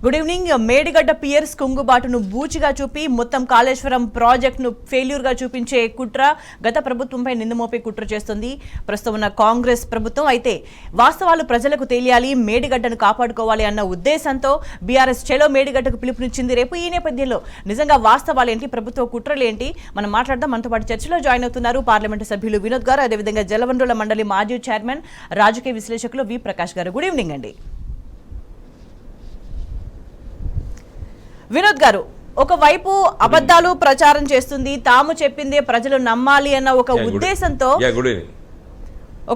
Good evening. Medigadda piers కుంగుబాటును బూచిగా చూపి మొత్తం కాళేశ్వరం ప్రాజెక్టును ఫెయిల్యూర్గా చూపించే కుట్ర గత ప్రభుత్వంపై నిందమోపే కుట్ర చేస్తుంది ప్రస్తుతం ఉన్న కాంగ్రెస్ ప్రభుత్వం. అయితే వాస్తవాలు ప్రజలకు తెలియాలి, మేడిగడ్డను కాపాడుకోవాలి అన్న ఉద్దేశంతో బీఆర్ఎస్ చెలో మేడిగడ్డకు పిలుపునిచ్చింది. రేపు ఈ నేపథ్యంలో నిజంగా వాస్తవాలేంటి, ప్రభుత్వ కుట్రలేంటి, మనం మాట్లాడదాం. మనతో పాటు చర్చలో జాయిన్ అవుతున్నారు పార్లమెంటు సభ్యులు వినోద్ గారు, అదేవిధంగా జలవనరుల మండలి మాజీ చైర్మన్ రాజకీయ విశ్లేషకులు వి ప్రకాష్ గారు. గుడ్ ఈవినింగ్ అండి. వినోద్ గారు, ఒకవైపు అబద్ధాలు ప్రచారం చేస్తుంది, తాము చెప్పిందే ప్రజలు నమ్మాలి అన్న ఒక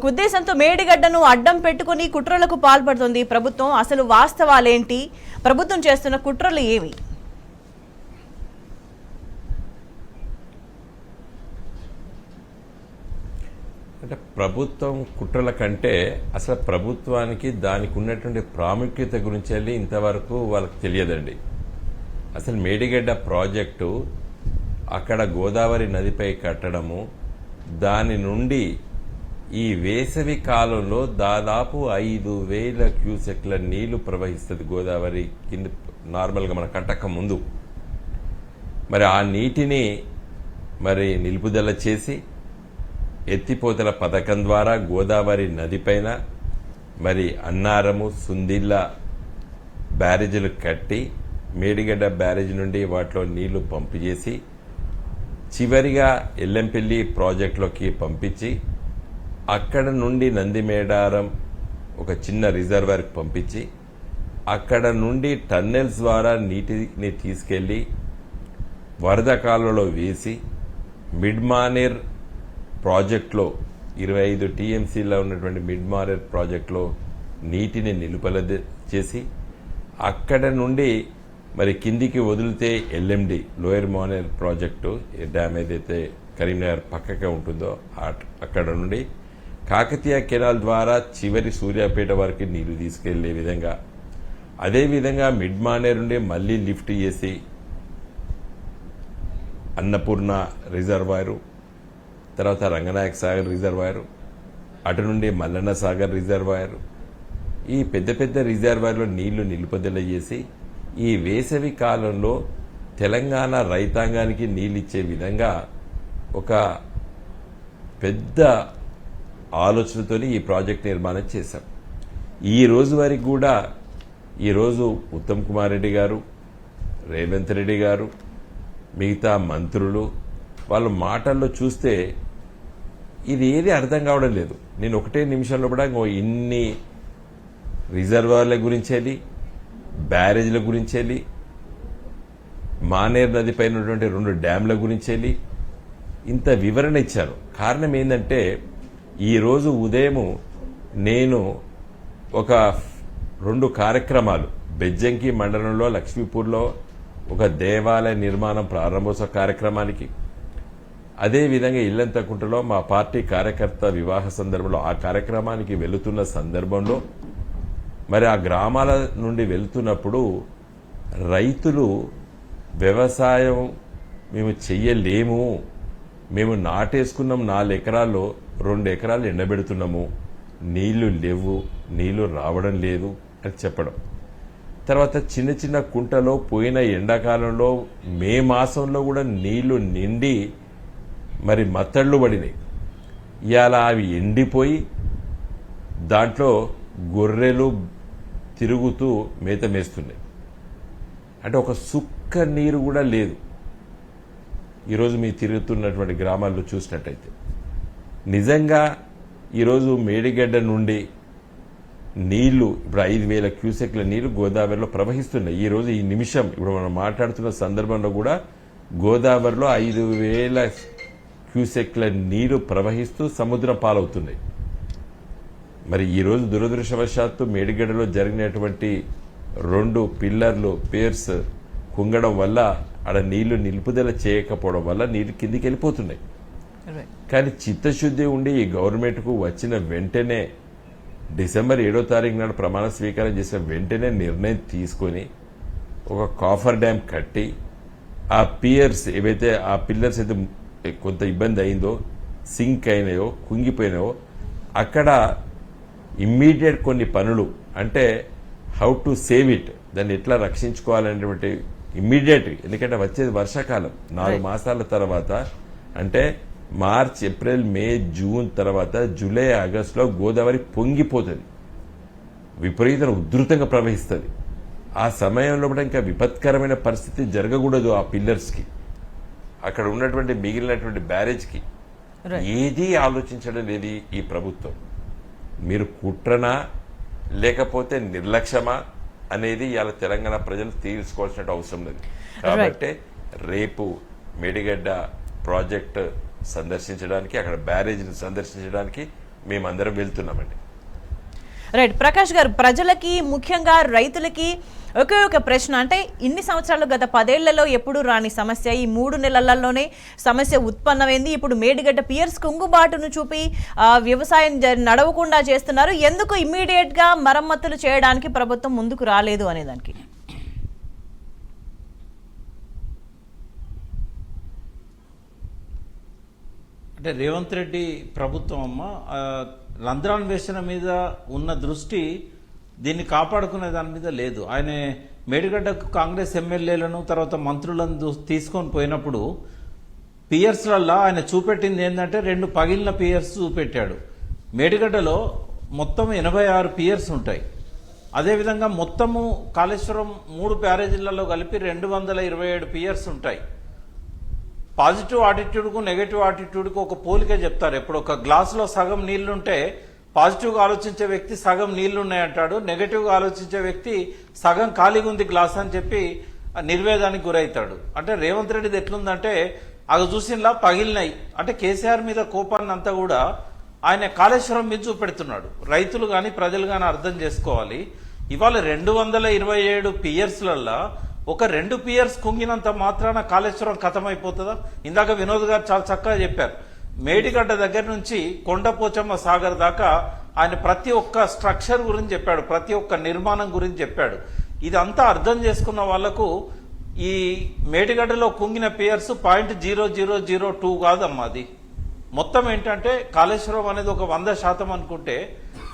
ఉద్దేశంతో మేడిగడ్డను అడ్డం పెట్టుకుని కుట్రలకు పాల్పడుతుంది ప్రభుత్వం. అసలు వాస్తవాలేంటి, ప్రభుత్వం చేస్తున్న కుట్రలు ఏవి? అంటే ప్రభుత్వం కుట్రల కంటే అసలు ప్రభుత్వానికి దానికి ఉన్నటువంటి ప్రాముఖ్యత గురించి వెళ్ళి ఇంతవరకు వాళ్ళకి తెలియదండి. అసలు మేడిగడ్డ ప్రాజెక్టు అక్కడ గోదావరి నదిపై కట్టడము, దాని నుండి ఈ వేసవి కాలంలో దాదాపు 5,000 క్యూసెక్ల నీళ్లు ప్రవహిస్తుంది గోదావరి కింద. నార్మల్గా మన కట్టక ముందు మరి ఆ నీటిని మరి నిలుపుదల చేసి ఎత్తిపోతల పథకం ద్వారా గోదావరి నదిపైన మరి అన్నారము, సుందిల్ల బ్యారేజీలు కట్టి మేడిగడ్డ బ్యారేజ్ నుండి వాటిలో నీళ్లు పంపు చేసి చివరిగా ఎల్లంపల్లి ప్రాజెక్టులోకి పంపించి అక్కడ నుండి నందిమేడారం ఒక చిన్న రిజర్వాయర్కి పంపించి అక్కడ నుండి టన్నెల్స్ ద్వారా నీటిని తీసుకెళ్లి వరద కాలంలో వేసి మిడ్ మానేర్ ప్రాజెక్టులో 25 టీఎంసీలో ఉన్నటువంటి మిడ్ మానేర్ ప్రాజెక్టులో నీటిని నిలుపల చేసి అక్కడ నుండి మరి కిందికి వదిలితే LMD lower Maner project dam ఏదైతే కరీంనగర్ పక్కకే ఉంటుందో అక్కడ నుండి కాకతీయ కెనాల్ ద్వారా చివరి సూర్యాపేట వరకు నీళ్లు తీసుకెళ్లే విధంగా, అదేవిధంగా మిడ్ మానేర్ నుండి మళ్లీ లిఫ్ట్ చేసి అన్నపూర్ణ రిజర్వాయరు, తర్వాత రంగనాయక సాగర్ రిజర్వాయరు, అటు నుండి మల్లన్న సాగర్ రిజర్వాయరు, ఈ పెద్ద పెద్ద రిజర్వాయర్లో నీళ్లు నిలుపుదల చేసి ఈ వేసవి కాలంలో తెలంగాణ రైతాంగానికి నీళ్ళిచ్చే విధంగా ఒక పెద్ద ఆలోచనతో ఈ ప్రాజెక్ట్ నిర్మాణం చేశాం. ఈ రోజు వరకు కూడా ఈరోజు ఉత్తమ్ కుమార్ రెడ్డి గారు, రేవంత్ రెడ్డి గారు, మిగతా మంత్రులు వాళ్ళ మాటల్లో చూస్తే ఇది ఏది అర్థం కావడం లేదు. నేను ఒకటే నిమిషంలో కూడా ఇన్ని రిజర్వాయర్ల గురించేది, బ్యారేజ్ల గురించేది, మానేర్ నది పైన ఉన్నటువంటి 2 డ్యాంల గురించేది ఇంత వివరణ ఇచ్చారు. కారణం ఏంటంటే ఈరోజు ఉదయం నేను ఒక 2 కార్యక్రమాలు బెజ్జంకి మండలంలో లక్ష్మీపూర్లో ఒక దేవాలయ నిర్మాణం ప్రారంభోత్సవ కార్యక్రమానికి, అదేవిధంగా ఇల్లంతకుంటలో మా పార్టీ కార్యకర్త వివాహ సందర్భంలో ఆ కార్యక్రమానికి వెళుతున్న సందర్భంలో మరి ఆ గ్రామాల నుండి వెళ్తున్నప్పుడు రైతులు వ్యవసాయం మేము చెయ్యలేము, మేము నాటేసుకున్నాం 4 ఎకరాల్లో 2 ఎకరాలు ఎండబెడుతున్నాము, నీళ్లు లేవు, నీళ్లు రావడం లేదు అని చెప్పడం. తర్వాత చిన్న చిన్న కుంటలో పోయిన ఎండాకాలంలో మే మాసంలో కూడా నీళ్లు నిండి మరి మత్తళ్ళు పడినాయి. ఇవాళ అవి ఎండిపోయి దాంట్లో గొర్రెలు తిరుగుతూ మేత మేస్తున్నాయి. అంటే ఒక సుక్క నీరు కూడా లేదు. ఈరోజు మీ తిరుగుతున్నటువంటి గ్రామాల్లో చూసినట్టయితే నిజంగా ఈరోజు మేడిగడ్డ నుండి నీళ్లు ఇప్పుడు 5,000 క్యూసెక్ల నీళ్లు గోదావరిలో ప్రవహిస్తున్నాయి. ఈరోజు ఈ నిమిషం ఇప్పుడు మనం మాట్లాడుతున్న సందర్భంలో కూడా గోదావరిలో 5,000 క్యూసెక్ల నీరు ప్రవహిస్తూ సముద్రం పాలవుతున్నాయి. మరి ఈరోజు దురదృష్టవశాత్తు మేడిగడ్డలో జరిగినటువంటి 2 పిల్లర్లు పేర్స్ కుంగడం వల్ల ఆడ నీళ్లు నిలుపుదల చేయకపోవడం వల్ల నీళ్లు కిందికి వెళ్ళిపోతున్నాయి. కానీ చిత్తశుద్ధి ఉండి ఈ గవర్నమెంట్కు వచ్చిన వెంటనే డిసెంబర్ 7వ తారీఖు నాడు ప్రమాణ స్వీకారం చేసిన వెంటనే నిర్ణయం తీసుకొని ఒక కాఫర్ డ్యామ్ కట్టి ఆ పియర్స్ ఏవైతే ఆ పిల్లర్స్ అయితే కొంత ఇబ్బంది అయిందో, సింక్ అయినాయో, కుంగిపోయినాయో అక్కడ ఇమ్మీడియట్ కొన్ని పనులు అంటే హౌ టు సేవ్ ఇట్, దాన్ని ఎట్లా రక్షించుకోవాలనేటువంటి ఇమ్మీడియట్, ఎందుకంటే వచ్చేది వర్షాకాలం 4 మాసాల తర్వాత, అంటే మార్చ్, ఏప్రిల్, మే, జూన్ తర్వాత జూలై, ఆగస్టులో గోదావరి పొంగిపోతుంది, విపరీతంగా ఉధృతంగా ప్రవహిస్తుంది. ఆ సమయంలో కూడా ఇంకా విపత్కరమైన పరిస్థితి జరగకూడదు ఆ పిల్లర్స్కి, అక్కడ ఉన్నటువంటి మిగిలినటువంటి బ్యారేజ్కి. ఏదీ ఆలోచించడం లేదు ఈ ప్రభుత్వం. మీరు కుట్రనా లేకపోతే నిర్లక్ష్యమా అనేది ఇవాళ తెలంగాణ ప్రజలు తీర్చుకోవాల్సిన అవసరం లేదు. కాబట్టి రేపు మేడిగడ్డ ప్రాజెక్ట్ సందర్శించడానికి, అక్కడ బ్యారేజ్ని సందర్శించడానికి మేమందరం వెళ్తున్నామండి. రైట్. ప్రకాష్ గారు, ప్రజలకి ముఖ్యంగా రైతులకి ఒకే ఒక ప్రశ్న, అంటే ఇన్ని సంవత్సరాలు గత 10 ఏళ్లలో ఎప్పుడు రాని సమస్య ఈ 3 నెలలలోనే సమస్య ఉత్పన్నమైంది. ఇప్పుడు మేడిగడ్డ పియర్స్ కుంగుబాటును చూపి వ్యవసాయం నడవకుండా చేస్తున్నారు. ఎందుకు ఇమ్మీడియట్ గా మరమ్మతులు చేయడానికి ప్రభుత్వం ముందుకు రాలేదు అనేదానికి? అంటే రేవంత్ రెడ్డి ప్రభుత్వం రంధ్రాన్వేషణ మీద ఉన్న దృష్టి దీన్ని కాపాడుకునే దాని మీద లేదు. ఆయన మేడిగడ్డకు కాంగ్రెస్ ఎమ్మెల్యేలను తర్వాత మంత్రులను తీసుకొని పోయినప్పుడు పియర్స్లల్లో ఆయన చూపెట్టింది ఏంటంటే 2 పగిలిన పియర్స్ చూపెట్టాడు. మేడిగడ్డలో మొత్తం 86 పియర్స్ ఉంటాయి. అదేవిధంగా మొత్తము కాళేశ్వరం 3 బ్యారేజీలలో కలిపి 227 పియర్స్ ఉంటాయి. పాజిటివ్ ఆటిట్యూడ్కు నెగటివ్ ఆటిట్యూడ్కు ఒక పోలిక చెప్తారు. ఎప్పుడు ఒక గ్లాసులో సగం నీళ్లుంటే పాజిటివ్గా ఆలోచించే వ్యక్తి సగం నీళ్లున్నాయంటాడు, నెగటివ్గా ఆలోచించే వ్యక్తి సగం ఖాళీగా ఉంది గ్లాస్ అని చెప్పి నిర్వేదానికి గురవుతాడు. అంటే రేవంత్ రెడ్డిది ఎట్లుందంటే అవి చూసినలా పగిలినాయి. అంటే కేసీఆర్ మీద కోపాన్ని అంతా కూడా ఆయన కాళేశ్వరం మీద చూపెడుతున్నాడు. రైతులు కానీ ప్రజలు కానీ అర్థం చేసుకోవాలి. ఇవాళ 227 పియర్స్లల్లో ఒక 2 పియర్స్ కుంగినంత మాత్రాన కాళేశ్వరం ఖతమైపోతుందా? ఇందాక వినోద్ గారు చాలా చక్కగా చెప్పారు. మేడిగడ్డ దగ్గర నుంచి కొండపోచమ్మ సాగర్ దాకా ఆయన ప్రతి ఒక్క స్ట్రక్చర్ గురించి చెప్పాడు, ప్రతి ఒక్క నిర్మాణం గురించి చెప్పాడు. ఇదంతా అర్థం చేసుకున్న వాళ్లకు ఈ మేడిగడ్డలో కుంగిన పియర్స్ 0.0002 కాదమ్మా. అది మొత్తం ఏంటంటే కాళేశ్వరం అనేది ఒక 100% అనుకుంటే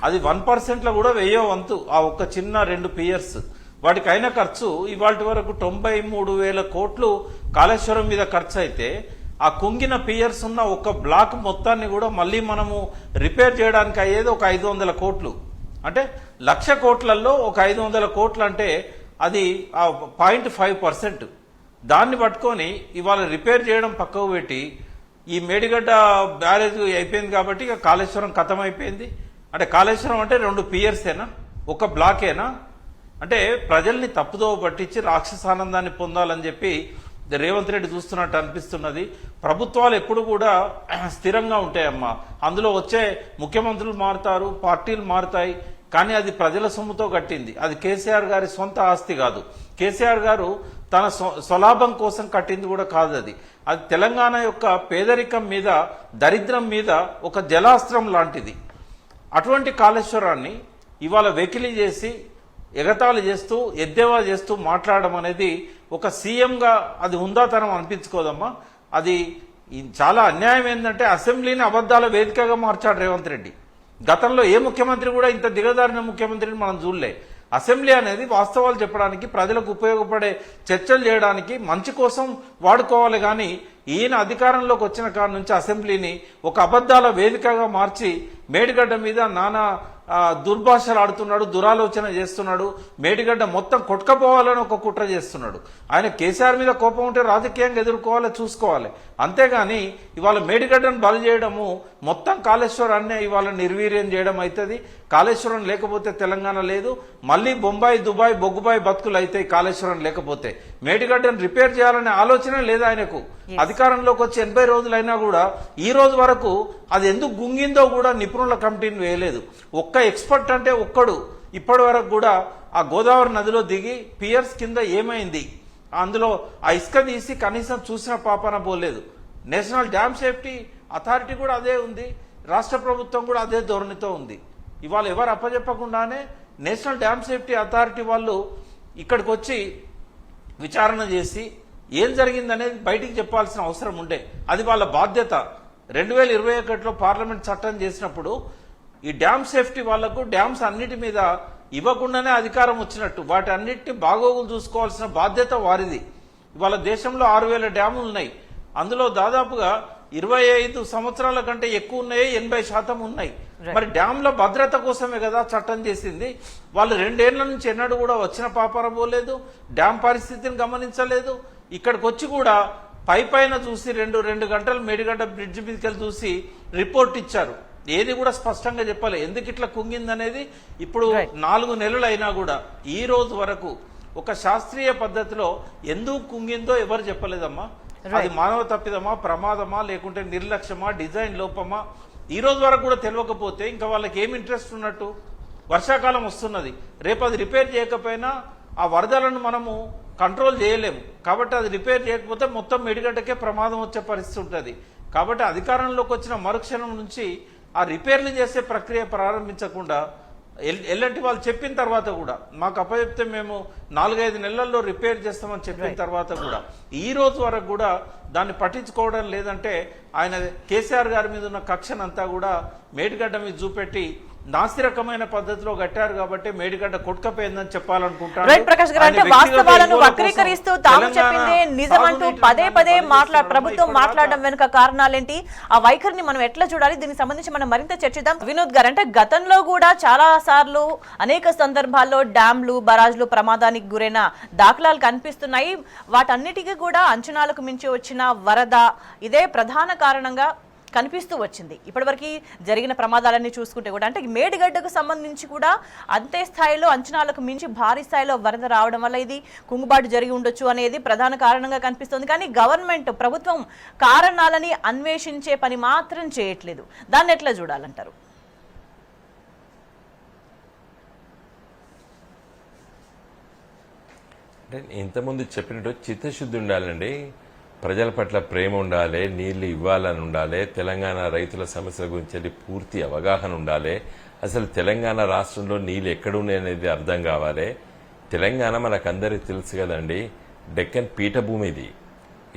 అది 1%లో కూడా 1000వ వంతు ఆ ఒక్క చిన్న 2 పియర్స్. వాటికి అయిన ఖర్చు ఇవాళ వరకు 93,000 కోట్లు కాళేశ్వరం మీద ఖర్చు అయితే, ఆ కుంగిన పియర్స్ ఉన్న ఒక బ్లాక్ మొత్తాన్ని కూడా మళ్ళీ మనము రిపేర్ చేయడానికి అయ్యేది ఒక 500 కోట్లు. అంటే 1,00,000 కోట్లలో ఒక 500 కోట్లు అంటే అది 0.5%. దాన్ని పట్టుకొని ఇవాళ రిపేర్ చేయడం పక్కకు పెట్టి ఈ మేడిగడ్డ బ్యారేజ్ అయిపోయింది కాబట్టి ఇక కాళేశ్వరం ఖతం అయిపోయింది. అంటే కాళేశ్వరం అంటే 2 పియర్సేనా, ఒక బ్లాకేనా? అంటే ప్రజల్ని తప్పుదోవ పట్టించి రాక్షసానందాన్ని పొందాలని చెప్పి రేవంత్ రెడ్డి చూస్తున్నట్టు అనిపిస్తున్నది. ప్రభుత్వాలు ఎప్పుడు కూడా స్థిరంగా ఉంటాయమ్మా. అందులో వచ్చే ముఖ్యమంత్రులు మారుతారు, పార్టీలు మారుతాయి, కానీ అది ప్రజల సొమ్ముతో కట్టింది. అది కేసీఆర్ గారి సొంత ఆస్తి కాదు. కేసీఆర్ గారు తన స్వలాభం కోసం కట్టింది కూడా కాదు. అది తెలంగాణ యొక్క పేదరికం మీద, దరిద్రం మీద ఒక జలాస్త్రం లాంటిది. అటువంటి కాళేశ్వరాన్ని ఇవాళ వెకిలి చేసి ఎగతాళి చేస్తూ ఎద్దేవా చేస్తూ మాట్లాడడం అనేది ఒక సీఎంగా అది హుందాతనం అనిపించుకోదమ్మా. అది చాలా అన్యాయం. ఏంటంటే అసెంబ్లీని అబద్ధాల వేదికగా మార్చాడు రేవంత్ రెడ్డి. గతంలో ఏ ముఖ్యమంత్రి కూడా ఇంత దిగజారిన ముఖ్యమంత్రిని మనం చూడలే. అసెంబ్లీ అనేది వాస్తవాలు చెప్పడానికి, ప్రజలకు ఉపయోగపడే చర్చలు చేయడానికి, మంచి కోసం వాడుకోవాలి. కానీ ఈయన అధికారంలోకి వచ్చిన కాడ నుంచి అసెంబ్లీని ఒక అబద్ధాల వేదికగా మార్చి మేడిగడ్డ మీద నానా దుర్భాషలు ఆడుతున్నాడు, దురాలోచన చేస్తున్నాడు. మేడిగడ్డ మొత్తం కొట్టుకపోవాలని ఒక కుట్ర చేస్తున్నాడు. ఆయన కేసీఆర్ మీద కోపం ఉంటే రాజకీయంగా ఎదుర్కోవాలి, చూసుకోవాలి. అంతేగాని ఇవాళ మేడిగడ్డను బలి చేయడము, మొత్తం కాళేశ్వరాన్ని ఇవాళ నిర్వీర్యం చేయడం అవుతుంది. కాళేశ్వరం లేకపోతే తెలంగాణ లేదు. మళ్ళీ బొంబాయి, దుబాయ్, బొగ్గుబాయి బతుకులు అవుతాయి కాళేశ్వరం లేకపోతే. మేడిగడ్డను రిపేర్ చేయాలనే ఆలోచన లేదు ఆయనకు. అధికారంలోకి వచ్చి 80 రోజులైనా కూడా ఈ రోజు వరకు అది ఎందుకు గుంగిందో కూడా నిపుణుల కమిటీని వేయలేదు. ఒక్క ఎక్స్పర్ట్ అంటే ఒక్కడు ఇప్పటి వరకు కూడా ఆ గోదావరి నదిలో దిగి పియర్స్ కింద ఏమైంది, అందులో ఆ ఇసుక తీసి కనీసం చూసిన పాపాన పోలేదు. నేషనల్ డ్యామ్ సేఫ్టీ అథారిటీ కూడా అదే ఉంది, రాష్ట్ర ప్రభుత్వం కూడా అదే ధోరణితో ఉంది. ఇవాళ ఎవరు అప్పచెప్పకుండానే నేషనల్ డ్యామ్ సేఫ్టీ అథారిటీ వాళ్ళు ఇక్కడికి వచ్చి విచారణ చేసి ఏం జరిగిందనేది బయటికి చెప్పాల్సిన అవసరం ఉండే. అది వాళ్ళ బాధ్యత. 2021లో పార్లమెంట్ చట్టం చేసినప్పుడు ఈ డ్యామ్ సేఫ్టీ వాళ్లకు డ్యామ్స్ అన్నిటి మీద ఇవ్వకుండానే అధికారం వచ్చినట్టు. వాటి అన్నిటిని బాగోగులు చూసుకోవాల్సిన బాధ్యత వారిది. ఇవాళ దేశంలో 6,000 డ్యాములు ఉన్నాయి. అందులో దాదాపుగా 25 సంవత్సరాల కంటే ఎక్కువ ఉన్నాయి, 80% ఉన్నాయి. మరి డ్యాంల భద్రత కోసమే కదా చట్టం చేసింది. వాళ్ళు 2 ఏళ్ల నుంచి ఎన్నడూ కూడా వచ్చిన పాపారం పోలేదు, డ్యామ్ పరిస్థితిని గమనించలేదు. ఇక్కడికి వచ్చి కూడా పైన చూసి 2 గంటలు మేడిగడ్డ బ్రిడ్జ్ మీదకి వెళ్ళి చూసి రిపోర్ట్ ఇచ్చారు. ఏది కూడా స్పష్టంగా చెప్పాలి ఎందుకు ఇట్లా కుంగిందనేది. ఇప్పుడు 4 నెలలు అయినా కూడా ఈ రోజు వరకు ఒక శాస్త్రీయ పద్ధతిలో ఎందుకు కుంగిందో ఎవరు చెప్పలేదమ్మా. అది మానవ తప్పిదమా, ప్రమాదమా, లేకుంటే నిర్లక్ష్యమా, డిజైన్ లోపమా, ఈ రోజు వరకు కూడా తెలియకపోతే ఇంకా వాళ్ళకి ఏం ఇంట్రెస్ట్ ఉన్నట్టు. వర్షాకాలం వస్తున్నది, రేపు అది రిపేర్ చేయకపోయినా ఆ వరదలను మనము కంట్రోల్ చేయలేము. కాబట్టి అది రిపేర్ చేయకపోతే మొత్తం మేడిగడ్డకే ప్రమాదం వచ్చే పరిస్థితి ఉంటుంది. కాబట్టి అధికారంలోకి వచ్చిన మరుక్షణం నుంచి ఆ రిపేర్లు చేసే ప్రక్రియ ప్రారంభించకుండా ఎల్లంటి వాళ్ళు చెప్పిన తర్వాత కూడా మాకు అప్పచెప్తే మేము 4-5 నెలల్లో రిపేర్ చేస్తామని చెప్పిన తర్వాత కూడా ఈ రోజు వరకు కూడా దాన్ని పట్టించుకోవడం లేదంటే ఆయన కేసీఆర్ గారి మీద ఉన్న కక్షనంతా కూడా మేడిగడ్డ మీద చూపెట్టి నాసిరకమైన పద్ధతిలో కట్టారు కాబట్టి మేడిగడ్డ కొట్టుకపోయిందని చెప్పాలనుకుంటాను. రైట్ ప్రకాష్ గారు, అంటే వాస్తవాలను వక్రీకరిస్తూ తాము చెప్పిందే నిజమంటూ పదే ప్రభుత్వం మాట్లాడడం వెనుక కారణాలేంటి, ఆ వైఖరిని మనం ఎట్లా చూడాలి, దీనికి సంబంధించి మనం మరింత చర్చిద్దాం. వినోద్ గారు, అంటే గతంలో కూడా చాలా సార్లు అనేక సందర్భాల్లో డ్యాంలు, బరాజ్లు ప్రమాదానికి గురైన దాఖలాలు కనిపిస్తున్నాయి. వాటన్నిటికీ కూడా అంచనాలకు మించి వచ్చిన వరద ఇదే ప్రధాన కారణంగా కనిపిస్తూ వచ్చింది. ఇప్పటివరకు జరిగిన ప్రమాదాలన్నీ చూసుకుంటే కూడా, అంటే మేడిగడ్డకు సంబంధించి కూడా అంతే స్థాయిలో అంచనాలకు మించి భారీ స్థాయిలో వరద రావడం వల్ల ఇది కుంగుబాటు జరిగి ఉండొచ్చు అనేది ప్రధాన కారణంగా కనిపిస్తుంది. కానీ ప్రభుత్వం కారణాలని అన్వేషించే పని మాత్రం చేయట్లేదు. దాన్ని ఎట్లా చూడాలంటారు? అంటే ఇంతకుముందు చెప్పినట్టు చిత్తశుద్ధి ఉండాలండి, ప్రజల పట్ల ప్రేమ ఉండాలి, నీళ్లు ఇవ్వాలని ఉండాలి, తెలంగాణ రైతుల సమస్యల గురించి పూర్తి అవగాహన ఉండాలి, అసలు తెలంగాణ రాష్ట్రంలో నీళ్లు ఎక్కడున్నాయి అనేది అర్థం కావాలి. తెలంగాణ మనకందరికీ తెలుసు కదండి, డెక్కన్ పీఠభూమి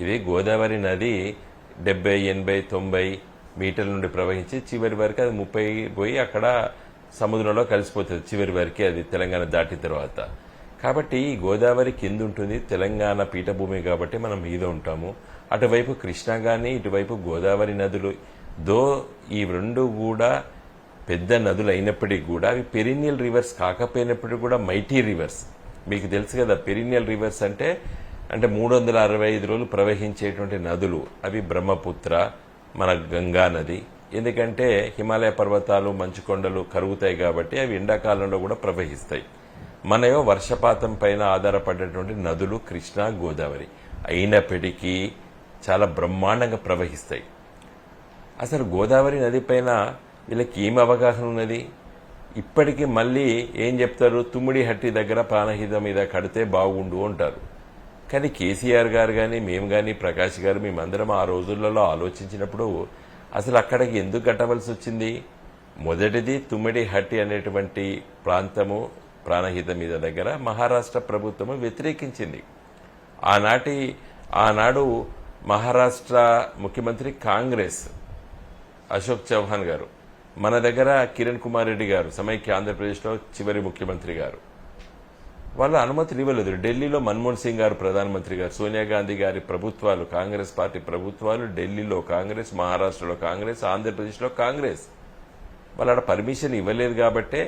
ఇది గోదావరి నది 70, 80, 90 మీటర్ల నుండి ప్రవహించి చివరి వరకు అది 30 పోయి అక్కడ సముద్రంలో కలిసిపోతుంది చివరి వరకే అది తెలంగాణ దాటిన తర్వాత. కాబట్టి గోదావరి కింద ఉంటుంది, తెలంగాణ పీఠభూమి కాబట్టి మనం మీద ఉంటాము. అటువైపు కృష్ణా కానీ ఇటువైపు గోదావరి నదులు ఈ 2 కూడా పెద్ద నదులు అయినప్పటికీ కూడా అవి పెరినియల్ రివర్స్ కాకపోయినప్పటికీ కూడా మైటీ రివర్స్. మీకు తెలుసు కదా, పెరినియల్ రివర్స్ అంటే 365 రోజులు ప్రవహించేటువంటి నదులు. అవి బ్రహ్మపుత్ర, మన గంగా నది. ఎందుకంటే హిమాలయ పర్వతాలు, మంచు కొండలు కరుగుతాయి కాబట్టి అవి ఎండాకాలంలో కూడా ప్రవహిస్తాయి. మనయో వర్షపాతం పైన ఆధారపడేటువంటి నదులు కృష్ణా, గోదావరి అయినప్పటికీ చాలా బ్రహ్మాండంగా ప్రవహిస్తాయి. అసలు గోదావరి నది పైన వీళ్ళకి ఏం అవగాహన ఉన్నది? ఇప్పటికీ మళ్ళీ ఏం చెప్తారు, తుమ్మిడి హట్టి దగ్గర ప్రాణహిత మీద కడితే బాగుండు అంటారు. కానీ కేసీఆర్ గారు కానీ మేము కానీ ప్రకాష్ గారు మేమందరం ఆ రోజులలో ఆలోచించినప్పుడు అసలు అక్కడికి ఎందుకు కట్టవలసి వచ్చింది? మొదటిది తుమ్మిడి హట్టి అనేటువంటి ప్రాంతము ప్రాణహిత మీద దగ్గర మహారాష్ట్ర ప్రభుత్వము వ్యతిరేకించింది. ఆనాడు మహారాష్ట్ర ముఖ్యమంత్రి కాంగ్రెస్ అశోక్ చౌహాన్ గారు, మన దగ్గర కిరణ్ కుమార్ రెడ్డి గారు సమైక్య ఆంధ్రప్రదేశ్లో చివరి ముఖ్యమంత్రి గారు, వాళ్ళు అనుమతులు ఇవ్వలేదు. ఢిల్లీలో మన్మోహన్ సింగ్ గారు ప్రధానమంత్రి గారు, సోనియా గాంధీ గారి ప్రభుత్వాలు, కాంగ్రెస్ పార్టీ ప్రభుత్వాలు, ఢిల్లీలో కాంగ్రెస్, మహారాష్ట్రలో కాంగ్రెస్, ఆంధ్రప్రదేశ్లో కాంగ్రెస్, వాళ్ళ పర్మిషన్ ఇవ్వలేదు. కాబట్టే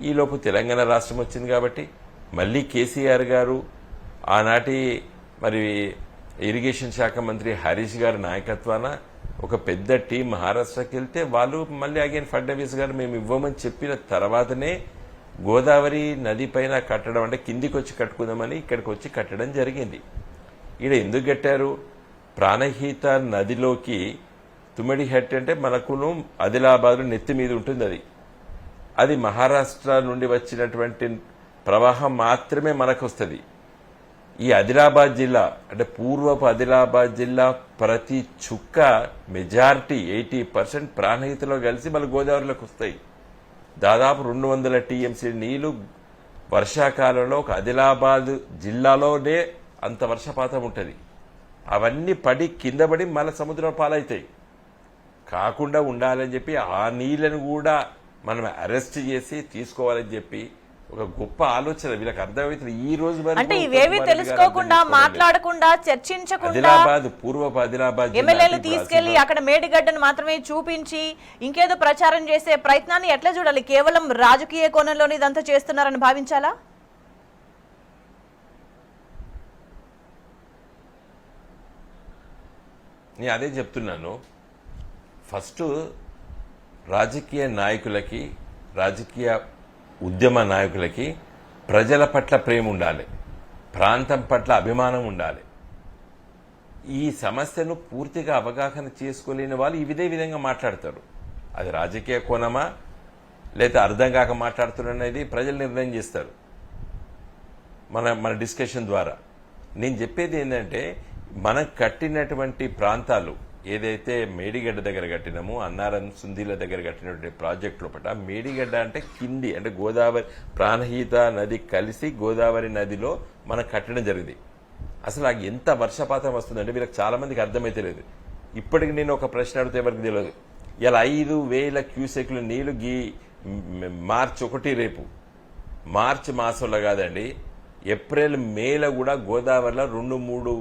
ఈలోపు తెలంగాణ రాష్ట్రం వచ్చింది. కాబట్టి మళ్ళీ కేసీఆర్ గారు ఆనాటి ఇరిగేషన్ శాఖ మంత్రి హరీష్ గారి నాయకత్వాన ఒక పెద్ద టీం మహారాష్ట్రకి వెళ్తే వాళ్ళు మళ్ళీ అగైన్ ఫడ్నవీస్ గారు మేము ఇవ్వమని చెప్పిన తర్వాతనే గోదావరి నది పైన కట్టడం, అంటే కిందికి వచ్చి కట్టుకుందామని ఇక్కడికి వచ్చి కట్టడం జరిగింది. ఈడ ఎందుకు కట్టారు? ప్రాణహిత నదిలోకి తుమ్మిడి హట్టి అంటే మనకును ఆదిలాబాద్ నెత్తి మీద ఉంటుంది. అది మహారాష్ట్ర నుండి వచ్చినటువంటి ప్రవాహం మాత్రమే మనకు వస్తుంది. ఈ ఆదిలాబాద్ జిల్లా అంటే పూర్వపు ఆదిలాబాద్ జిల్లా ప్రతి చుక్క మెజారిటీ 80% ప్రాణహితలో కలిసి మన గోదావరిలోకి వస్తాయి. దాదాపు 200 టీఎంసీ నీళ్లు వర్షాకాలంలో ఒక ఆదిలాబాద్ జిల్లాలోనే అంత వర్షపాతం ఉంటుంది. అవన్నీ పడి కింద పడి మళ్ళీ సముద్రం పాలవుతాయి. కాకుండా ఉండాలని చెప్పి ఆ నీళ్లను కూడా మనం అరెస్ట్ చేసి తీసుకోవాలని చెప్పి ఒక గొప్ప ఆలోచన వీళ్ళకి అర్థమవుతుంది. ఈ రోజు వరకు అంటే ఇవేవి తెలుసుకోకుండా, మాట్లాడకుండా, చర్చించకుండా పూర్వపు ఆదిలాబాద్ ఎమ్మెల్యేలు తీసుకెళ్లి అక్కడ మేడిగడ్డను మాత్రమే చూపించి ఇంకేదో ప్రచారం చేసే ప్రయత్నాన్ని ఎట్లా చూడాలి? కేవలం రాజకీయ కోణంలోనే ఇదంతా చేస్తున్నారని భావించాలా? నేను అదే చెప్తున్నాను. ఫస్ట్ రాజకీయ నాయకులకి, రాజకీయ ఉద్యమ నాయకులకి ప్రజల పట్ల ప్రేమ ఉండాలి, ప్రాంతం పట్ల అభిమానం ఉండాలి. ఈ సమస్యను పూర్తిగా అవగాహన చేసుకోలేని వాళ్ళు ఇదే విధంగా మాట్లాడతారు. అది రాజకీయ కోణమా లేదా అర్థం కాక మాట్లాడుతున్నారు అనేది ప్రజలు నిర్ణయం చేస్తారు మన డిస్కషన్ ద్వారా. నేను చెప్పేది ఏంటంటే, మనం కట్టినటువంటి ప్రాంతాలు ఏదైతే మేడిగడ్డ దగ్గర కట్టినామో, అన్నారం సుందీల దగ్గర కట్టినటువంటి ప్రాజెక్టు లోపల మేడిగడ్డ అంటే కింది, అంటే గోదావరి ప్రాణహిత నది కలిసి గోదావరి నదిలో మనం కట్టడం జరిగింది. అసలు ఎంత వర్షపాతం వస్తుందంటే వీళ్ళకి చాలా మందికి అర్థమైతే లేదు. ఇప్పటికి నేను ఒక ప్రశ్న అడిగితే ఎవరికి తెలియదు. ఇలా 5,000 క్యూసెక్లు నీళ్లు మార్చి 1 రేపు మార్చి మాసంలో కాదండి, ఏప్రిల్ మేలో కూడా గోదావరిలో 2-3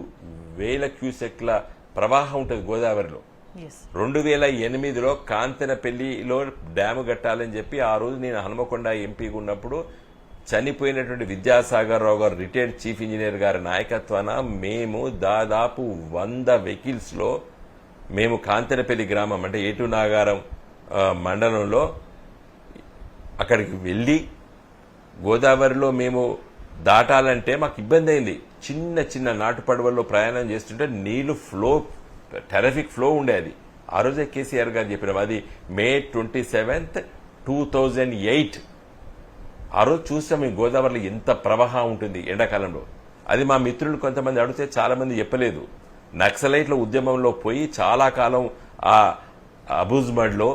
వేల క్యూసెక్ల ప్రవాహం ఉంటుంది గోదావరిలో. 2008లో కాంతెనపల్లిలో డ్యాము కట్టాలని చెప్పి ఆ రోజు నేను హనుమకొండ ఎంపీగా ఉన్నప్పుడు చనిపోయినటువంటి విద్యాసాగర్ రావు గారు, రిటైర్డ్ చీఫ్ ఇంజనీర్ గారి నాయకత్వాన మేము దాదాపు 100 వెహికల్స్ లో మేము కాంతెనపల్లి గ్రామం అంటే ఏటు నాగారం మండలంలో అక్కడికి వెళ్లి గోదావరిలో మేము దాటాలంటే మాకు ఇబ్బంది అయింది. చిన్న చిన్న నాటు పడవల్లో ప్రయాణం చేస్తుంటే నీళ్లు ఫ్లో, టెరఫిక్ ఫ్లో ఉండేది. ఆ రోజే కేసీఆర్ గారు చెప్పినాం. అది May 27, 2008. ఆ రోజు చూసాం ఈ గోదావరిలో ఎంత ప్రవాహం ఉంటుంది ఎండాకాలంలో. అది మా మిత్రులు కొంతమంది అడిగితే చాలా మంది చెప్పలేదు. నక్సలైట్ల ఉద్యమంలో పోయి చాలా కాలం ఆ అబూజ్మడ్లో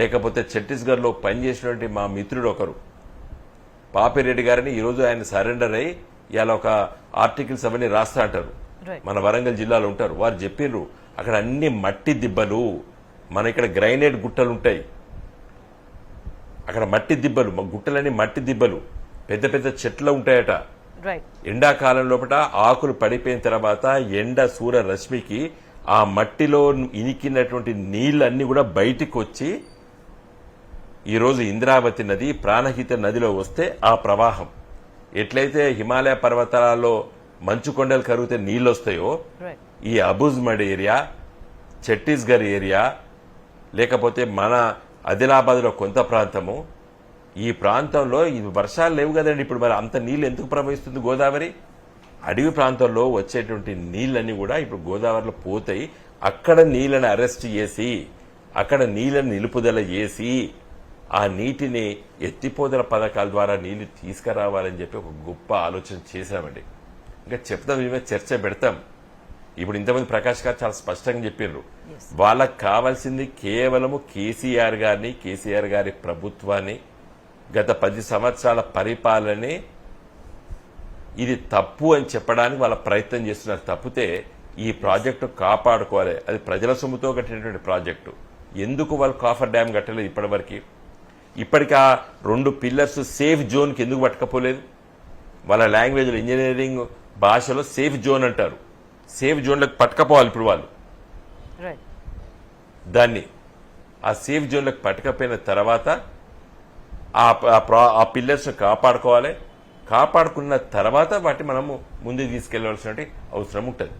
లేకపోతే ఛత్తీస్గఢ్లో పనిచేసినటువంటి మా మిత్రుడు ఒకరు పాపిరెడ్డి గారిని ఈరోజు ఆయన సరెండర్ అయ్యి ఇవాళ ఒక ఆర్టికల్స్ అవన్నీ రాస్తా అంటారు. మన వరంగల్ జిల్లాలో ఉంటారు. వారు చెప్పిండ్రు అక్కడ అన్ని మట్టి దిబ్బలు, మన ఇక్కడ గ్రైనేట్ గుట్టలు ఉంటాయి, అక్కడ మట్టి దిబ్బలు, గుట్టలన్నీ మట్టి దిబ్బలు, పెద్ద పెద్ద చెట్లు ఉంటాయట. ఎండాకాలం లోపల ఆకులు పడిపోయిన తర్వాత ఎండ సూర్య రశ్మికి ఆ మట్టిలో ఇనికినటువంటి నీళ్ళన్నీ కూడా బయటికి వచ్చి ఈరోజు ఇంద్రావతి నది, ప్రాణహిత నదిలో వస్తే ఆ ప్రవాహం ఎట్లయితే హిమాలయ పర్వతాలలో మంచు కొండలు కరిగితే నీళ్ళు వస్తాయో, ఈ అబూజ్మడ్ ఏరియా, ఛత్తీస్గఢ్ ఏరియా, లేకపోతే మన ఆదిలాబాద్ లో కొంత ప్రాంతము, ఈ ప్రాంతంలో ఈ వర్షాలు లేవు కదండి. ఇప్పుడు మరి అంత నీళ్ళు ఎందుకు ప్రవహిస్తుంది గోదావరి? అడవి ప్రాంతంలో వచ్చేటువంటి నీళ్ళన్నీ కూడా ఇప్పుడు గోదావరిలో పోతాయి. అక్కడ నీళ్లను అరెస్ట్ చేసి, అక్కడ నీళ్లను నిలుపుదల చేసి, ఆ నీటిని ఎత్తిపోతల పథకాల ద్వారా నీళ్లు తీసుకురావాలని చెప్పి ఒక గొప్ప ఆలోచన చేశామండి. ఇంకా చెప్తాం, మేమే చర్చ పెడతాం. ఇప్పుడు ఇంతమంది ప్రకాష్ గారు చాలా స్పష్టంగా చెప్పారు. వాళ్ళకు కావాల్సింది కేవలము కేసీఆర్ గారిని, కేసీఆర్ గారి ప్రభుత్వాన్ని, గత 10 సంవత్సరాల పరిపాలనే ఇది తప్పు అని చెప్పడానికి వాళ్ళ ప్రయత్నం చేస్తున్నారు. తప్పితే ఈ ప్రాజెక్టు కాపాడుకోవాలి. అది ప్రజల సొమ్ముతో కట్టినటువంటి ప్రాజెక్టు. ఎందుకు వాళ్ళు కాఫర్ డ్యామ్ కట్టలేదు ఇప్పటివరకు? ఇప్పటికి ఆ 2 పిల్లర్స్ సేఫ్ జోన్కి ఎందుకు పట్టకపోలేదు? వాళ్ళ లాంగ్వేజ్లో, ఇంజనీరింగ్ భాషలో సేఫ్ జోన్ అంటారు. సేఫ్ జోన్లకు పట్టకపోవాలి ఇప్పుడు వాళ్ళు. దాన్ని ఆ సేఫ్ జోన్లకు పట్టకపోయిన తర్వాత ఆ పిల్లర్స్ కాపాడుకోవాలి. కాపాడుకున్న తర్వాత వాటి మనము ముందుకు తీసుకెళ్లవలసిన అవసరం ఉంటుంది.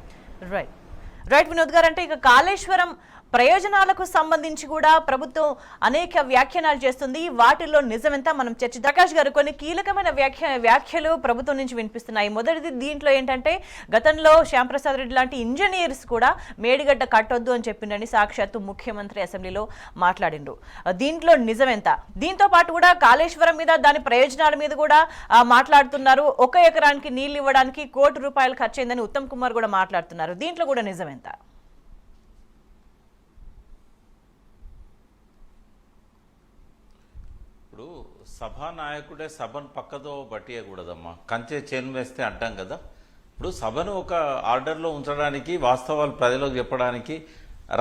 రైట్ వినోద్ గారు, అంటే ఇక కాళేశ్వరం ప్రయోజనాలకు సంబంధించి కూడా ప్రభుత్వం అనేక వ్యాఖ్యానాలు చేస్తుంది. వాటిల్లో నిజమెంత మనం చర్చ. ప్రకాష్ గారు, కొన్ని కీలకమైన వ్యాఖ్యలు ప్రభుత్వం నుంచి వినిపిస్తున్నాయి. మొదటిది దీంట్లో ఏంటంటే, గతంలో శ్యాంప్రసాద్ రెడ్డి లాంటి ఇంజనీర్స్ కూడా మేడిగడ్డ కట్టొద్దు అని చెప్పిండని సాక్షాత్తు ముఖ్యమంత్రి అసెంబ్లీలో మాట్లాడిండ్రు. దీంట్లో నిజమెంత? దీంతో పాటు కూడా కాళేశ్వరం మీద, దాని ప్రయోజనాల మీద కూడా మాట్లాడుతున్నారు. 1 ఎకరానికి నీళ్లు ఇవ్వడానికి ₹1 కోటి ఖర్చయిందని ఉత్తమ్ కుమార్ కూడా మాట్లాడుతున్నారు. దీంట్లో కూడా నిజమెంత? ఇప్పుడు సభానాయకుడే సభను పక్కతో పట్టియకూడదమ్మా. కంచె చేను వేస్తే అంటాం కదా. ఇప్పుడు సభను ఒక ఆర్డర్లో ఉంచడానికి, వాస్తవాలు ప్రజలకు చెప్పడానికి,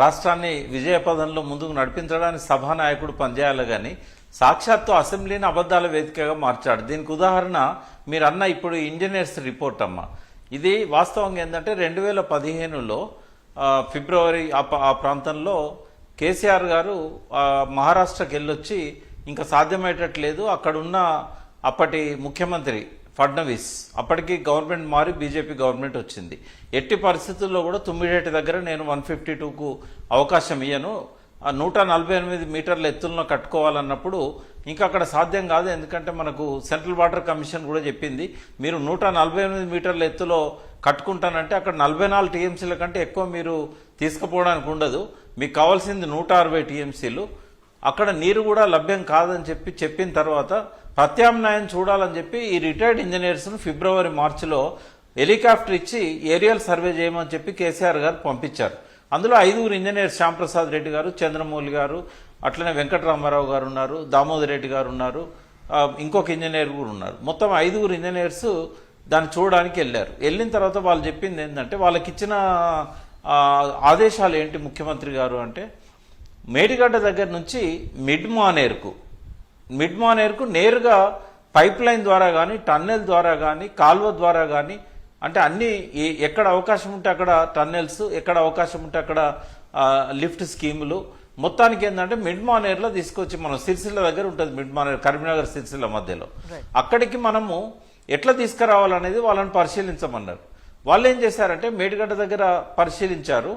రాష్ట్రాన్ని విజయపథంలో ముందుకు నడిపించడానికి సభానాయకుడు పనిచేయాలి. కానీ సాక్షాత్తు అసెంబ్లీని అబద్ధాల వేదికగా మార్చాడు. దీనికి ఉదాహరణ మీరు అన్న ఇప్పుడు ఇంజనీర్స్ రిపోర్ట్ అమ్మ. ఇది వాస్తవంగా ఏంటంటే 2015లో ఫిబ్రవరి ఆ ప్రాంతంలో కేసీఆర్ గారు మహారాష్ట్రకి వెళ్ళొచ్చి ఇంకా సాధ్యమయ్యేటట్లేదు, అక్కడున్న అప్పటి ముఖ్యమంత్రి ఫడ్నవీస్, అప్పటికి గవర్నమెంట్ మారి బీజేపీ గవర్నమెంట్ వచ్చింది, ఎట్టి పరిస్థితుల్లో కూడా తుమ్మిడేటి దగ్గర నేను 152కు అవకాశం ఇయ్యను, 148 మీటర్ల ఎత్తులను కట్టుకోవాలన్నప్పుడు ఇంకా అక్కడ సాధ్యం కాదు. ఎందుకంటే మనకు సెంట్రల్ వాటర్ కమిషన్ కూడా చెప్పింది, మీరు 148 మీటర్ల ఎత్తులో కట్టుకుంటానంటే అక్కడ 44 టీఎంసీల కంటే ఎక్కువ మీరు తీసుకుపోవడానికి ఉండదు, మీకు కావాల్సింది 160 టీఎంసీలు, అక్కడ నీరు కూడా లభ్యం కాదని చెప్పిన తర్వాత ప్రత్యామ్నాయం చూడాలని చెప్పి ఈ రిటైర్డ్ ఇంజనీర్స్ను ఫిబ్రవరి మార్చిలో హెలికాప్టర్ ఇచ్చి ఏరియల్ సర్వే చేయమని చెప్పి కేసీఆర్ గారు పంపించారు. అందులో 5 ఇంజనీర్స్, శ్యాంప్రసాద్ రెడ్డి గారు, చంద్రమౌళి గారు, అట్లనే వెంకటరామారావు గారు ఉన్నారు, దామోదర్ రెడ్డి గారు ఉన్నారు, ఇంకొక ఇంజనీర్ కూడా ఉన్నారు. మొత్తం 5 ఇంజనీర్స్ దాన్ని చూడడానికి వెళ్ళారు. వెళ్ళిన తర్వాత వాళ్ళు చెప్పింది ఏంటంటే, వాళ్ళకి ఇచ్చిన ఆదేశాలు ఏంటి ముఖ్యమంత్రి గారు అంటే, మేడిగడ్డ దగ్గర నుంచి మిడ్ మానేర్కు నేరుగా పైప్ లైన్ ద్వారా కానీ, టన్నెల్ ద్వారా కానీ, కాల్వ ద్వారా కానీ, అంటే అన్ని ఎక్కడ అవకాశం ఉంటే అక్కడ టన్నెల్స్, ఎక్కడ అవకాశం ఉంటే అక్కడ లిఫ్ట్ స్కీములు, మొత్తానికి ఏంటంటే మిడ్ మానేర్లో తీసుకొచ్చి, మనం సిరిసిల్ల దగ్గర ఉంటుంది మిడ్ మానేర్, కరీంనగర్ సిరిసిల్ల మధ్యలో, అక్కడికి మనము ఎట్లా తీసుకురావాలనేది వాళ్ళని పరిశీలించమన్నారు. వాళ్ళు ఏం చేశారంటే మేడిగడ్డ దగ్గర పరిశీలించారు,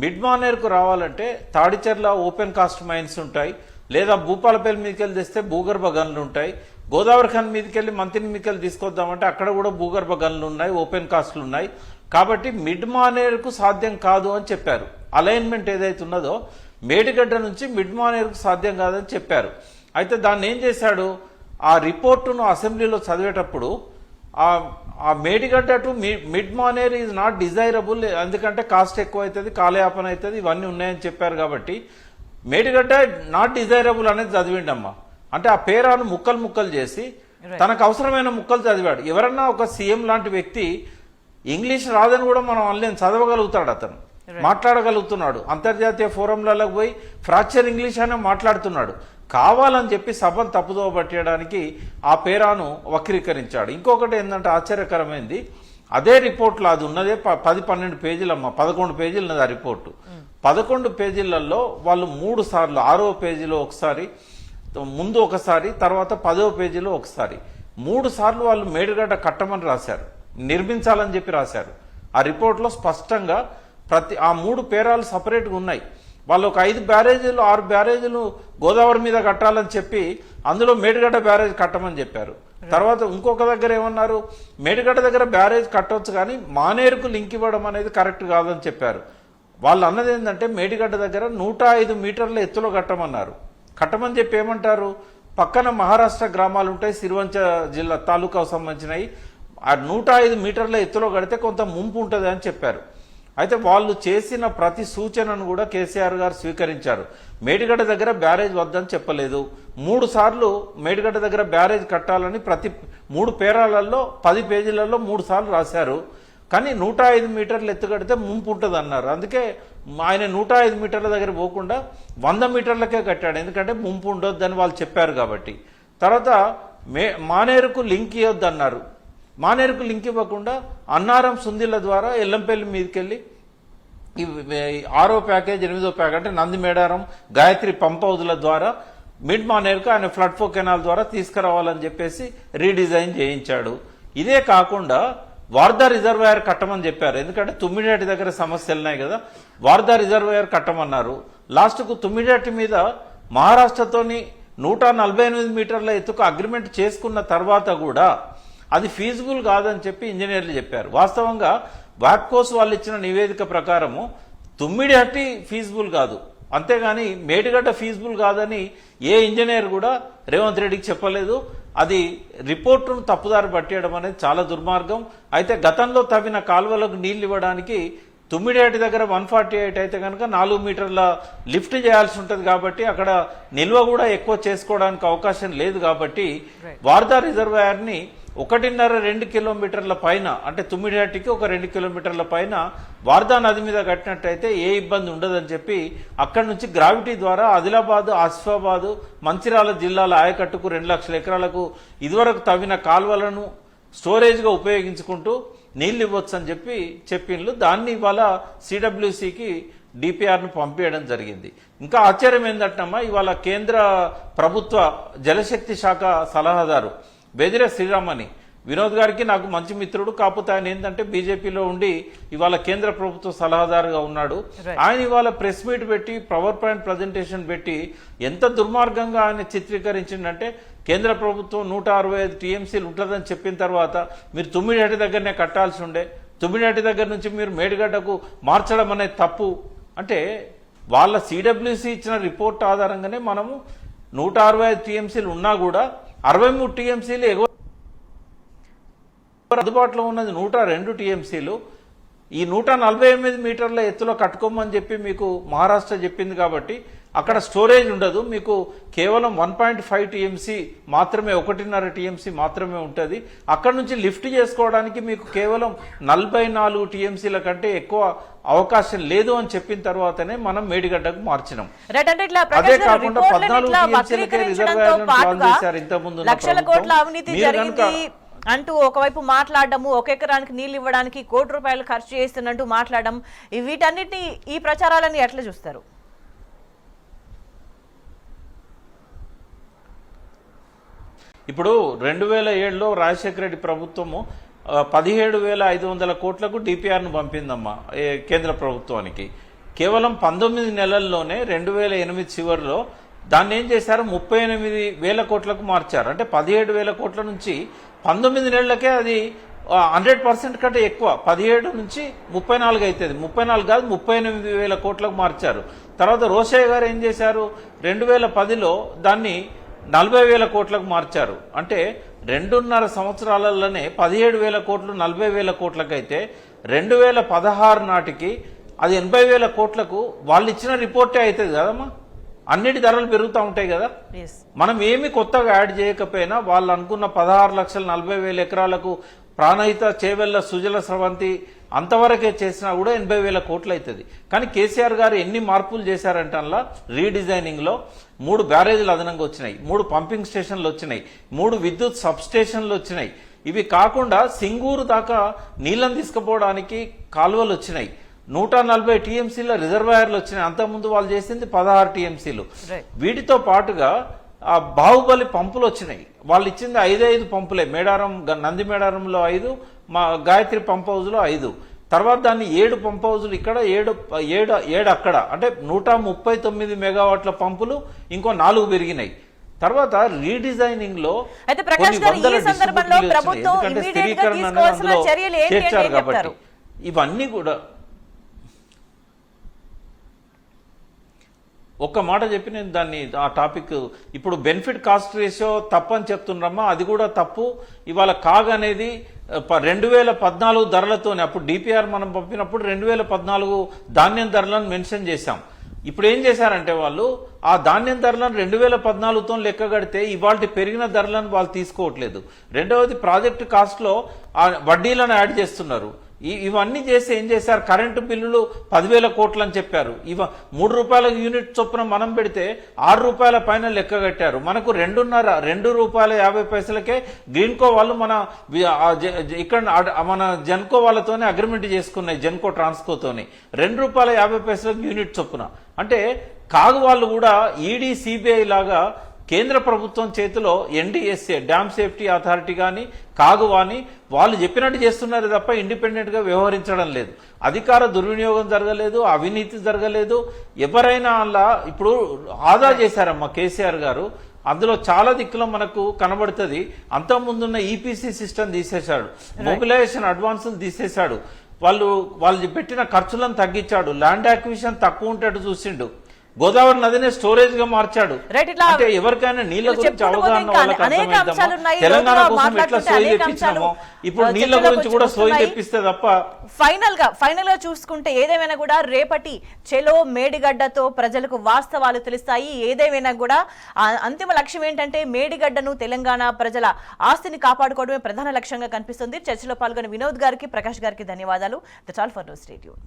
మిడ్ మానేర్కు రావాలంటే తాడిచెర్ల ఓపెన్ కాస్ట్ మైన్స్ ఉంటాయి, లేదా భూపాలపల్లి మీదకెళ్ళి తెస్తే భూగర్భ గనులు ఉంటాయి, గోదావరి ఖన్ మీదకెళ్ళి మంతిని మీదకెళ్ళి తీసుకొద్దామంటే అక్కడ కూడా భూగర్భ గనులు ఉన్నాయి, ఓపెన్ కాస్ట్లు ఉన్నాయి, కాబట్టి మిడ్ మానేర్కు సాధ్యం కాదు అని చెప్పారు. అలైన్మెంట్ ఏదైతే ఉన్నదో మేడిగడ్డ నుంచి మిడ్ మానేర్కు సాధ్యం కాదని చెప్పారు. అయితే దాన్ని ఏం చేశాడు, ఆ రిపోర్టును అసెంబ్లీలో చదివేటప్పుడు ఆ Medigadda to mid Maner is not desirable, ఎందుకంటే కాస్ట్ ఎక్కువ అవుతుంది, కాలయాపన అవుతుంది, ఇవన్నీ ఉన్నాయని చెప్పారు కాబట్టి మేడిగడ్డ నాట్ డిజైరబుల్ అనేది చదివిండమ్మా. అంటే ఆ పేరాను ముక్కలు చేసి తనకు అవసరమైన ముక్కలు చదివాడు. ఎవరన్నా ఒక సీఎం లాంటి వ్యక్తి ఇంగ్లీష్ రాదని కూడా మనం అనలేం, చదవగలుగుతాడు, అతను మాట్లాడగలుగుతున్నాడు, అంతర్జాతీయ ఫోరంలకు పోయి ఫ్రాక్చర్ ఇంగ్లీష్ అనే మాట్లాడుతున్నాడు. కావాలని చెప్పి సభను తప్పుదోవ పట్టేయడానికి ఆ పేరాను వక్రీకరించాడు. ఇంకొకటి ఏంటంటే ఆశ్చర్యకరమైంది, అదే రిపోర్ట్లో అది ఉన్నదే 10-12 పేజీలమ్మా, 11 పేజీలు ఉన్నది ఆ రిపోర్టు. 11 పేజీలలో వాళ్ళు 3 సార్లు, 6వ పేజీలో ఒకసారి, ముందు ఒకసారి, తర్వాత 10వ పేజీలో ఒకసారి, 3 సార్లు వాళ్ళు మేడిగడ్డ కట్టమని రాశారు, నిర్మించాలని చెప్పి రాశారు. ఆ రిపోర్ట్లో స్పష్టంగా ఆ 3 పేరాలు సపరేట్గా ఉన్నాయి. వాళ్ళు ఒక 5 బ్యారేజీలు 6 బ్యారేజీలు గోదావరి మీద కట్టాలని చెప్పి అందులో మేడిగడ్డ బ్యారేజ్ కట్టమని చెప్పారు. తర్వాత ఇంకొక దగ్గర ఏమన్నారు, మేడిగడ్డ దగ్గర బ్యారేజ్ కట్టవచ్చు కానీ మానేరుకు లింక్ ఇవ్వడం అనేది కరెక్ట్ కాదని చెప్పారు. వాళ్ళు అన్నది ఏంటంటే మేడిగడ్డ దగ్గర 105 మీటర్ల ఎత్తులో కట్టమన్నారు. కట్టమని చెప్పి ఏమంటారు, పక్కన మహారాష్ట్ర గ్రామాలు ఉంటాయి, సిరివంచ జిల్లా తాలూకాకు సంబంధించినవి, ఆ 105 మీటర్ల ఎత్తులో కడితే కొంత ముంపు ఉంటుంది అని చెప్పారు. అయితే వాళ్ళు చేసిన ప్రతి సూచనను కూడా కేసీఆర్ గారు స్వీకరించారు. మేడిగడ్డ దగ్గర బ్యారేజ్ వద్దని చెప్పలేదు, 3 సార్లు మేడిగడ్డ దగ్గర బ్యారేజ్ కట్టాలని ప్రతి 3 పేరాలలో 10 పేజీలలో 3 సార్లు రాశారు. కానీ 105 మీటర్లు ఎత్తు కడితే ముంపు ఉంటుంది అన్నారు. అందుకే ఆయన 105 మీటర్ల దగ్గర పోకుండా 100 మీటర్లకే కట్టాడు, ఎందుకంటే ముంపు ఉండొద్దని వాళ్ళు చెప్పారు కాబట్టి. తర్వాత మానేరుకు లింక్ ఇవ్వద్దు అన్నారు. మానేరుకు లింక్ ఇవ్వకుండా అన్నారం సుందిళ్ళ ద్వారా ఎల్లంపల్లి మీదకెళ్ళి 6వ ప్యాకేజ్ 8వ ప్యాకేజ్ అంటే నంది మేడారం గాయత్రి పంప్ హౌజుల ద్వారా మిడ్ మానేరుకు ఆయన ఫ్లడ్ ఫో కెనాల్ ద్వారా తీసుకురావాలని చెప్పేసి రీడిజైన్ చేయించాడు. ఇదే కాకుండా వార్దా రిజర్వాయర్ కట్టమని చెప్పారు, ఎందుకంటే తుమ్మిడేటి దగ్గర సమస్యలు ఉన్నాయి కదా, వార్దా రిజర్వాయర్ కట్టమన్నారు. లాస్ట్కు తుమ్మిడేటి మీద మహారాష్ట్రతోని 148 మీటర్ల ఎత్తుకు అగ్రిమెంట్ చేసుకున్న తర్వాత కూడా అది ఫీజిబుల్ కాదని చెప్పి ఇంజనీర్లు చెప్పారు. వాస్తవంగా వాప్కోస్ వాళ్ళు ఇచ్చిన నివేదిక ప్రకారము తుమ్మిడిహట్టి ఫీజిబుల్ కాదు, అంతేగాని మేడిగడ్డ ఫీజిబుల్ కాదని ఏ ఇంజనీర్ కూడా రేవంత్ రెడ్డికి చెప్పలేదు. అది రిపోర్టును తప్పుదారి పట్టేయడం అనేది చాలా దుర్మార్గం. అయితే గతంలో తవ్విన కాలువలకు నీళ్లు ఇవ్వడానికి తుమ్మిడిహట్టి దగ్గర 148 అయితే కనుక 4 మీటర్ల లిఫ్ట్ చేయాల్సి ఉంటుంది, కాబట్టి అక్కడ నిల్వ కూడా ఎక్కువ చేసుకోవడానికి అవకాశం లేదు. కాబట్టి వార్దా రిజర్వాయర్ని 1.5-2 కిలోమీటర్ల పైన అంటే తుమ్మిడిహట్టికి ఒక 2 కిలోమీటర్ల పైన వార్దా నది మీద కట్టినట్టయితే ఏ ఇబ్బంది ఉండదని చెప్పి అక్కడి నుంచి గ్రావిటీ ద్వారా ఆదిలాబాద్, ఆసిఫాబాద్, మంచిర్యాల జిల్లాల ఆయకట్టుకు 2 లక్షల ఎకరాలకు ఇదివరకు తవ్విన కాల్వలను స్టోరేజ్గా ఉపయోగించుకుంటూ నీళ్ళు ఇవ్వచ్చు అని చెప్పి చెప్పిండ్లు. దాన్ని ఇవాళ సిడబ్ల్యూసికి డిపిఆర్ను పంపించడం జరిగింది. ఇంకా ఆశ్చర్యం ఏంటంటమ్మా, ఇవాళ కేంద్ర ప్రభుత్వ జలశక్తి శాఖ సలహాదారు బెదిరే శ్రీరామని వినోద్ గారికి నాకు మంచి మిత్రుడు, కాకపోతే ఆయన ఏంటంటే బీజేపీలో ఉండి ఇవాళ కేంద్ర ప్రభుత్వ సలహాదారుగా ఉన్నాడు. ఆయన ఇవాళ ప్రెస్ మీట్ పెట్టి పవర్ పాయింట్ ప్రజెంటేషన్ పెట్టి ఎంత దుర్మార్గంగా ఆయన చిత్రీకరించిందంటే కేంద్ర ప్రభుత్వం 165 టీఎంసీలు ఉంటుందని చెప్పిన తర్వాత మీరు తుమ్మిడిహట్టి దగ్గరనే కట్టాల్సి ఉండే, తుమ్మిడిహట్టి దగ్గర నుంచి మీరు మేడిగడ్డకు మార్చడం అనేది తప్పు అంటే వాళ్ళ సిడబ్ల్యూసి ఇచ్చిన రిపోర్ట్ ఆధారంగానే మనము 165 టీఎంసీలు ఉన్నా కూడా 63 టీఎంసీలు ఎగువ అందుబాటులో ఉన్నది 102 టీఎంసీలు. ఈ 148 మీటర్ల ఎత్తులో కట్టుకోమని చెప్పి మీకు మహారాష్ట్ర చెప్పింది కాబట్టి అక్కడ స్టోరేజ్ ఉండదు, మీకు కేవలం 1.5 టీఎంసీ మాత్రమే, 1.5 టీఎంసీ మాత్రమే ఉంటుంది. అక్కడ నుంచి లిఫ్ట్ చేసుకోవడానికి మీకు కేవలం 44 టీఎంసీల కంటే ఎక్కువ అవకాశం లేదు అని చెప్పిన తర్వాతనే మనం మేడిగడ్డకు మార్చినాం. అదే కాకుండా 14 టీఎంసీలకే రిజర్వాయర్లను ప్లాన్ చేశారు ఇంతకుముందు లక్షల కోట్ల అవినీతి జరిగింది అంటూ ఒకవైపు మాట్లాడము, ఒక ఎకరానికి నీళ్ళు ఇవ్వడానికి ₹1 కోటి ఖర్చు చేస్తున్నట్టు మాట్లాడడం, వీటన్నిటిని ఈ ప్రచారాలని ఎట్లా చూస్తారు? ఇప్పుడు 2007లో రాజశేఖర రెడ్డి ప్రభుత్వము 17,500 కోట్లకు డిపిఆర్ను పంపిందమ్మా కేంద్ర ప్రభుత్వానికి. కేవలం 19 నెలల్లోనే 2008 చివరిలో దాన్ని ఏం చేశారు, 38,000 కోట్లకు మార్చారు. అంటే 17,000 కోట్ల నుంచి 19 నెలలకే అది 100% కంటే ఎక్కువ, 17 నుంచి 34 అవుతుంది, 34 కాదు 38,000 కోట్లకు మార్చారు. తర్వాత రోషయ్య గారు ఏం చేశారు, 2010లో దాన్ని 40,000 కోట్లకు మార్చారు. అంటే 2.5 సంవత్సరాలలోనే 17,000 కోట్లు 40,000 కోట్లకైతే 2016 నాటికి అది 80,000 కోట్లకు వాళ్ళు ఇచ్చిన రిపోర్టే అవుతుంది కదమ్మా. అన్నిటి ధరలు పెరుగుతూ ఉంటాయి కదా, మనం ఏమి కొత్తగా యాడ్ చేయకపోయినా వాళ్ళు అనుకున్న 16,40,000 ఎకరాలకు ప్రాణహిత, చేవెళ్ల, సుజల స్రవంతి అంతవరకే చేసినా కూడా 80,000 కోట్లు అవుతుంది. కానీ కేసీఆర్ గారు ఎన్ని మార్పులు చేశారంటే అలా రీడిజైనింగ్లో 3 బ్యారేజీలు అదనంగా వచ్చినాయి, 3 పంపింగ్ స్టేషన్లు వచ్చినాయి, 3 విద్యుత్ సబ్ స్టేషన్లు వచ్చినాయి. ఇవి కాకుండా సింగూరు దాకా నీళ్ళని తీసుకుపోవడానికి కాలువలు వచ్చినాయి, 140 టీఎంసీల రిజర్వాయర్లు వచ్చినాయి. అంతకుముందు వాళ్ళు చేసింది 16 టీఎంసీలు. వీటితో పాటుగా ఆ బాహుబలి పంపులు వచ్చినాయి, వాళ్ళు ఇచ్చింది 5 పంపులే. మేడారం, నంది మేడారంలో 5, మా గాయత్రి పంప్ హౌస్లో 5, తర్వాత దాన్ని 7 పంప్ హౌజులు ఇక్కడ, 7 అక్కడ, అంటే 139 మెగావాట్ల పంపులు ఇంకో 4 పెరిగినాయి. తర్వాత రీడిజైనింగ్ లో చేర్చారు కాబట్టి ఇవన్నీ కూడా ఒక్క మాట చెప్పి నేను దాన్ని ఆ టాపిక్ ఇప్పుడు బెనిఫిట్ కాస్ట్ రేషియో తప్పని చెప్తుండ్రమ్మా, అది కూడా తప్పు. ఇవాళ కాగ్ అనేది 2014 ధరలతోనే, అప్పుడు డిపిఆర్ మనం పంపినప్పుడు 2014 ధాన్యం ధరలను మెన్షన్ చేశాం. ఇప్పుడు ఏం చేశారంటే వాళ్ళు ఆ ధాన్యం ధరలను 2014తో లెక్క కడితే ఇవాళ పెరిగిన ధరలను వాళ్ళు తీసుకోవట్లేదు. రెండవది ప్రాజెక్ట్ కాస్ట్ లో ఆ వడ్డీలను యాడ్ చేస్తున్నారు. ఇవన్నీ చేసి ఏం చేశారు, కరెంటు బిల్లులు 10,000 కోట్లు అని చెప్పారు. ₹3 యూనిట్ చొప్పున మనం పెడితే ₹6 పైన లెక్క కట్టారు. మనకు ₹2.50కే గ్రీన్కో వాళ్ళు మన ఇక్కడ మన జెన్కో వాళ్ళతోనే అగ్రిమెంట్ చేసుకున్నాయి, జెన్కో ట్రాన్స్కోతోని ₹2.50 యూనిట్ చొప్పున. అంటే కాగు వాళ్ళు కూడా ఈడీ, సిబిఐ లాగా కేంద్ర ప్రభుత్వం చేతిలో ఎన్డీఎస్ఏ డ్యామ్ సేఫ్టీ అథారిటీ కానీ కాగు కానీ వాళ్ళు చెప్పినట్టు చేస్తున్నారు తప్ప ఇండిపెండెంట్ గా వ్యవహరించడం లేదు. అధికార దుర్వినియోగం జరగలేదు, అవినీతి జరగలేదు. ఎవరైనా అలా ఇప్పుడు ఆదా చేశారమ్మా కేసీఆర్ గారు, అందులో చాలా దిక్కులో మనకు కనబడుతుంది. అంతకుముందున్న ఈపీసీ సిస్టమ్ తీసేశాడు, మొబిలైజేషన్ అడ్వాన్సులు తీసేశాడు, వాళ్ళు పెట్టిన ఖర్చులను తగ్గించాడు, ల్యాండ్ అక్విజిషన్ తక్కువ ఉంటట్టు చూసిండు. గోదావరి నదిని స్టోరేజ్ గా మార్చాడు. రైట్, ఇట్లా అంటే ఎవరికైనా నీళ్ల గురించి చెప్పుకుంటూ అవగాహన పోతే వాళ్ళకి అనేక అర్థమైద్దామా? అంశాలు ఉన్నాయి. తెలంగాణ లోతుగా కోసం ఎట్లా మాట్లాడుతుంటే సోయి అనేక తెప్పించామో అంశాలు ఇప్పుడు నీళ్ల చర్చలోకి గురించి కూడా సోయి వస్తున్నాయి. తెప్పిస్తే తప్ప ఫైనల్ గా చూసుకుంటే ఏదేమైనా కూడా రేపటి చెలో మేడిగడ్డతో ప్రజలకు వాస్తవాలు తెలుస్తాయి. ఏదేమైనా కూడా అంతిమ లక్ష్యం ఏంటంటే మేడిగడ్డను తెలంగాణ ప్రజల ఆస్తిని కాపాడుకోవడమే ప్రధాన లక్ష్యంగా కనిపిస్తుంది. చర్చలో పాల్గొన్న వినోద్ గారికి, ప్రకాష్ గారికి ధన్యవాదాలు. That's all for news. Stay tuned.